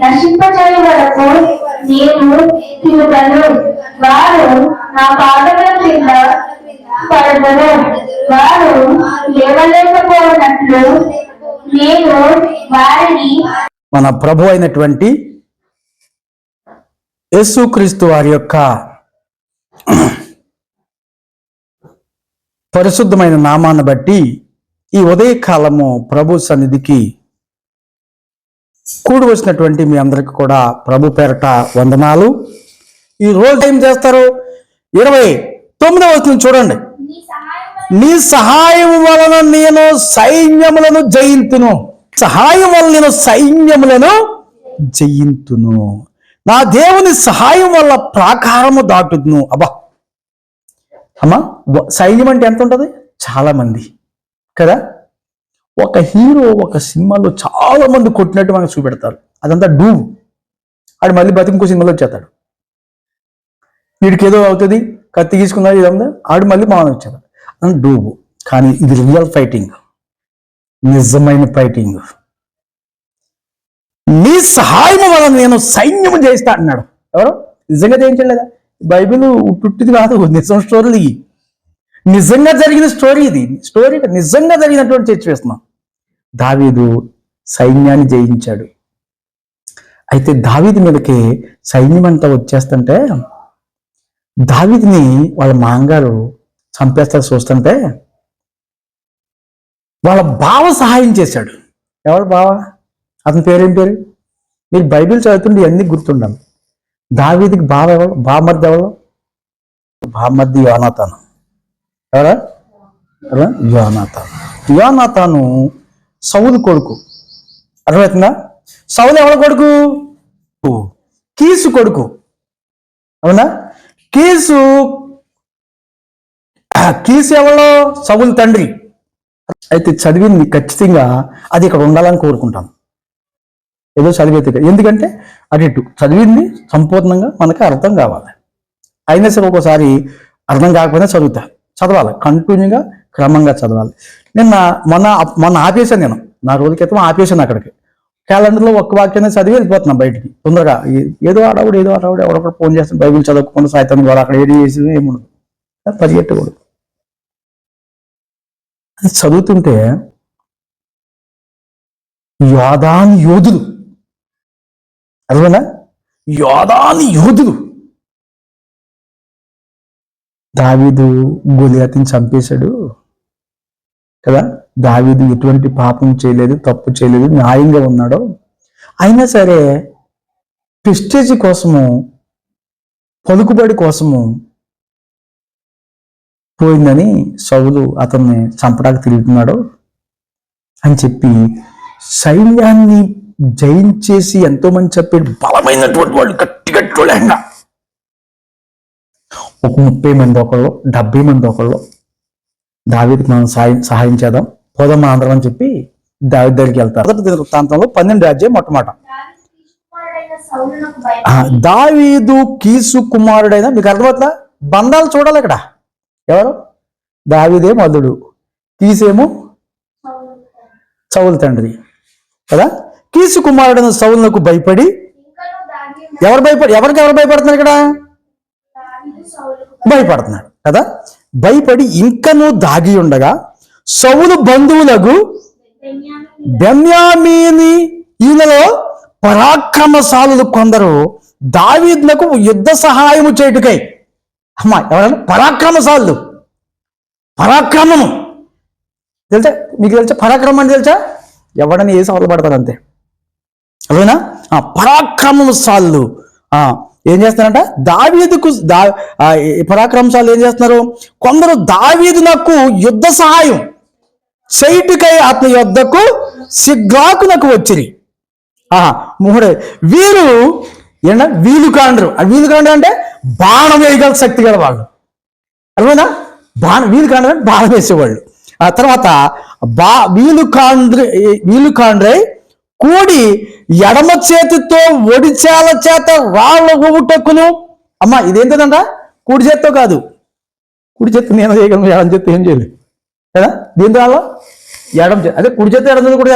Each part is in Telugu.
నశింపచేయ వరకు నేను తిరుగుతాను. వారు నా పాదముల కింద పడతారు. వారు లేవలేకపోయినట్లు నేను వారిని. మన ప్రభు అయినటువంటి యేసుక్రీస్తు వారి యొక్క పరిశుద్ధమైన నామాన్ని బట్టి ఈ ఉదయకాలము ప్రభు సన్నిధికి కూడి వచ్చినటువంటి మీ అందరికి కూడా ప్రభు పేరట వందనాలు. ఈ రోజు ఏం చేస్తారు? 29వ వచనం చూడండి. నీ సహాయం వలన నేను సైన్యములను జయింతును. సహాయం వల్ల నేను సైన్యములను జయింతును. నా దేవుని సహాయం వల్ల ప్రాకారము దాటును. అబ్బా అమ్మా, సైన్యం అంటే ఎంత ఉంటుంది? చాలా మంది కదా. ఒక హీరో ఒక సినిమాలో చాలా మంది కొట్టినట్టు మనకు చూపెడతారు. అదంతా డూబ్. ఆడు మళ్ళీ బతికి సినిమాలో వచ్చేస్తాడు. వీడికి ఏదో అవుతుంది, కత్తి తీసుకున్నాడు, ఇదంతా ఆడు మళ్ళీ మామూలు వచ్చేస్తాడు. అది డూబ్. కానీ ఇది రియల్ ఫైటింగ్, నిజమైన ఫైటింగ్. నీ సహాయం వల్ల నేను సైన్యము చేస్తా అన్నాడు. ఎవరు? నిజంగా చేయించలేదా? బైబిల్ పుట్టిది కాదు, నిజం స్టోరీలు. నిజంగా జరిగిన స్టోరీ ఇది. స్టోరీ నిజంగా జరిగినటువంటి చర్చ వేస్తున్నాం. దావీదు సైన్యాన్ని జయించాడు. అయితే దావీదు మీదకి సైన్యం అంతా వచ్చేస్తుంటే దావీదుని వాళ్ళ మాంగారు చంపేస్తారు చూస్తుంటే వాళ్ళ బావ సహాయం చేశాడు. ఎవరు బావ? అతని పేరేం పేరు? మీరు బైబిల్ చదువుతుంటే ఇవన్నీ గుర్తుండాలి. దావీదుకి బావ ఎవరు? బామర్ది ఎవరు? బామర్ది యోనాతాను. ఎవరా? యోనాతాను. యోనాతాను సౌలు కొడుకు. అర్థమవుతుందా? సౌలు ఎవరి కొడుకు? కీసు కొడుకు. అవునా? కీసు ఎవరో? సౌలు తండ్రి. అయితే చదివింది ఖచ్చితంగా అది ఇక్కడ ఉండాలని కోరుకుంటాను. ఏదో చదివేది. ఎందుకంటే అటు చదివింది సంపూర్ణంగా మనకి అర్థం కావాలి. అయినా సరే ఒక్కోసారి అర్థం కాకపోయినా చదవాలి. కంటిన్యూగా క్రమంగా చదవాలి. మొన్న ఆపేశాను. నేను 4 రోజుల క్రితం ఆపేశాను. అక్కడికి క్యాలెండర్లో ఒక్క వాక్యాన్ని చదివి వెళ్ళిపోతున్నాను బయటికి తొందరగా. ఏదో ఆడవుడు ఎవడొకడు ఫోన్ చేస్తాను. బైబిల్ చదవకుండా సాయితం ద్వారా అక్కడ ఏది చేసి ఏముండదు, పరిగెట్టకూడదు. అది చదువుతుంటే యోధాని యోధులు, అర్థమైనా? యోధాని యోధులు. దావీదు గొలియాతుని చంపేశాడు కదా. దావీదు ఎటువంటి పాపం చేయలేదు, తప్పు చేయలేదు, న్యాయంగా ఉన్నాడు. అయినా సరే ప్రెస్టేజ్ కోసము, పలుకుబడి కోసము పోయిందని సౌలు అతన్ని చంపడానికి తిరుగుతున్నాడు అని చెప్పి సైన్యాన్ని జయించేసి ఎంతో మంది చెప్పాడు. బలమైనటువంటి వాళ్ళు, గట్టిగా ఒక 30 మంది ఒకళ్ళు, 70 మంది ఒకళ్ళు, దావీదుకి మనం సహాయం చేద్దాం, పోదాం ఆంధ్రం అని చెప్పి దావీదు దగ్గరికి వెళ్తారు. వృత్తాంతంలో 12వ అధ్యాయం మొట్టమొదట. దావీదు కీసు కుమారుడైన, మీకు అర్థమవుతుందా? బంధాలు చూడాలి ఇక్కడ. ఎవరు? దావీదే మల్లుడు, కీసేమో సౌలు తండ్రి కదా. కీసు కుమారుడైన సౌలునకు భయపడి, ఎవరు భయపడుతున్నారు ఇక్కడ? భయపడుతున్నాడు కదా. భయపడి ఇంకనూ దాగి ఉండగా సౌలు బంధువులకు బెన్యామీనీయులలో పరాక్రమశాలులు కొందరు దావీదునకు యుద్ధ సహాయము చేయుటకై. అమ్మా, ఎవరైనా పరాక్రమశాలులు, పరాక్రమము తెలుసా? మీకు తెలుసా పరాక్రమం అంటే? తెలుసా? ఎవడని ఏ సవాలు పడతారు అంతే. అదేనా? పరాక్రమశాలులు ఏం చేస్తారంట? దావీదుకు పరాక్రమశాలు ఏం చేస్తున్నారు? కొందరు దావీదునకు యుద్ధ సహాయం చేయుటకై అతని యొద్దకు సిగ్లాకునకు వచ్చిరి. వీరు వీలుకాండ్రు. వీలుకాండ్రు అంటే బాణం వేయగల శక్తి గల వాళ్ళు. అర్థమైనా? వీలుకాండ్రు అంటే బాణం వేసేవాళ్ళు. ఆ తర్వాత వీలుకాండ్రై కూడి ఎడమ చేతితో ఒడిచాల చేత రాళ్ళ ఊటకును. అమ్మా, ఇదేంటంట? కుడి చేత్తో కాదు. కుడి చేతి నేను చేయగలను, ఎడం చేతి ఏం చేయలేదు కదా. దీని రాళ్ళ ఎడం చేతి, అదే కుడి చేతి ఎడం చేతి కూడా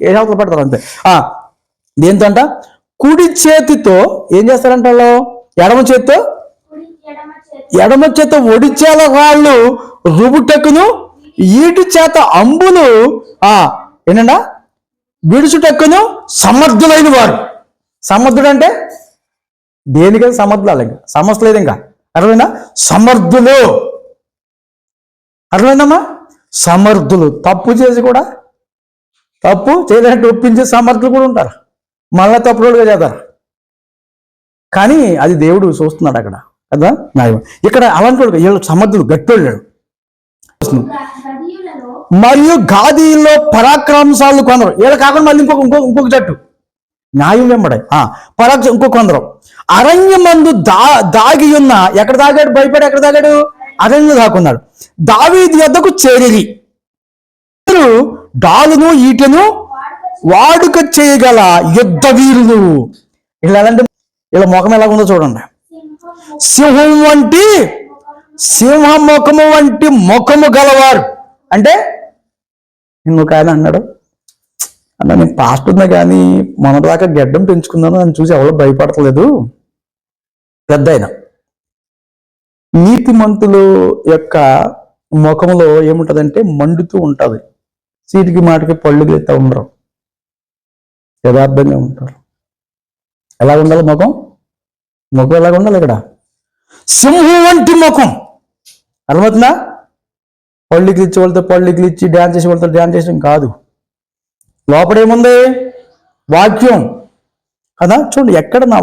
ఏ అవతల పడతారు అంతే. దేంతో అంట? కుడి చేతితో ఏం చేస్తారంట వాళ్ళు? ఎడమ చేత ఒడిచేల వాళ్ళు రుబుటెక్కును, ఈటి చేత అంబులు ఏంటంట విడుచుటెక్కును సమర్థులైన వారు. సమర్థుడు అంటే దేనికైనా సమర్థులు, ఇంకా సమస్య లేదు. ఇంకా అర్థమైందా? సమర్థులు, అర్థమైందమ్మా? సమర్థులు. తప్పు చేసి కూడా తప్పు చేయలేదంటే ఒప్పించే సమర్థులు కూడా ఉంటారు, మళ్ళా తప్పుడుగా చేస్తారు. కానీ అది దేవుడు చూస్తున్నాడు అక్కడ కదా. ఇక్కడ అలాంటి వాడు వీళ్ళు సమర్థులు, గట్టోళ్ళు. మరియు గాదీలో పరాక్రమశాలు కొందరు, వీళ్ళు కాకుండా మళ్ళీ ఇంకొక జట్టు న్యాయం వెంబడే ఇంకో కొందరు అరణ్యమందు దాగి ఉన్న. ఎక్కడ దాగాడు? భయపడి ఎక్కడ దాగాడు? అరణ్యం దాక్కున్నాడు. దావీదు యొద్దకు చేరిరి. డాలును ఈటెను వాడుక చేయగల యుద్ధ వీరులు. ఇలా ఎలాంటి ఇలా ముఖం ఎలా ఉందో చూడండి. సింహ ముఖము వంటి ముఖము గలవారు. అంటే ఇంకొక ఆయన అన్నాడు, అన్న నేను పాస్టున్నా కానీ మొన్నటిదాకా గెడ్డం పెంచుకున్నాను, అని చూసి ఎవరో భయపడతలేదు. పెద్ద ఆయన నీతిమంతులు యొక్క ముఖంలో ఏముంటదంటే మండుతూ ఉంటుంది, సీటికి మాటికి పళ్ళు గీత ఉండరు, యథార్థంగా ఉంటారు. ఎలా ఉండాలి ముఖం? ముఖం ఎలాగ ఉండాలి? ఇక్కడ సింహం వంటి ముఖం. అర్థమవుతుందా? పళ్ళు గిలిచ్చి వాళ్ళతో పళ్ళు గిలిచ్చి డ్యాన్స్ చేసి వాళ్ళతో డ్యాన్స్ చేయడం కాదు. లోపడేముంది? వాక్యం కదా. చూడండి ఎక్కడ నా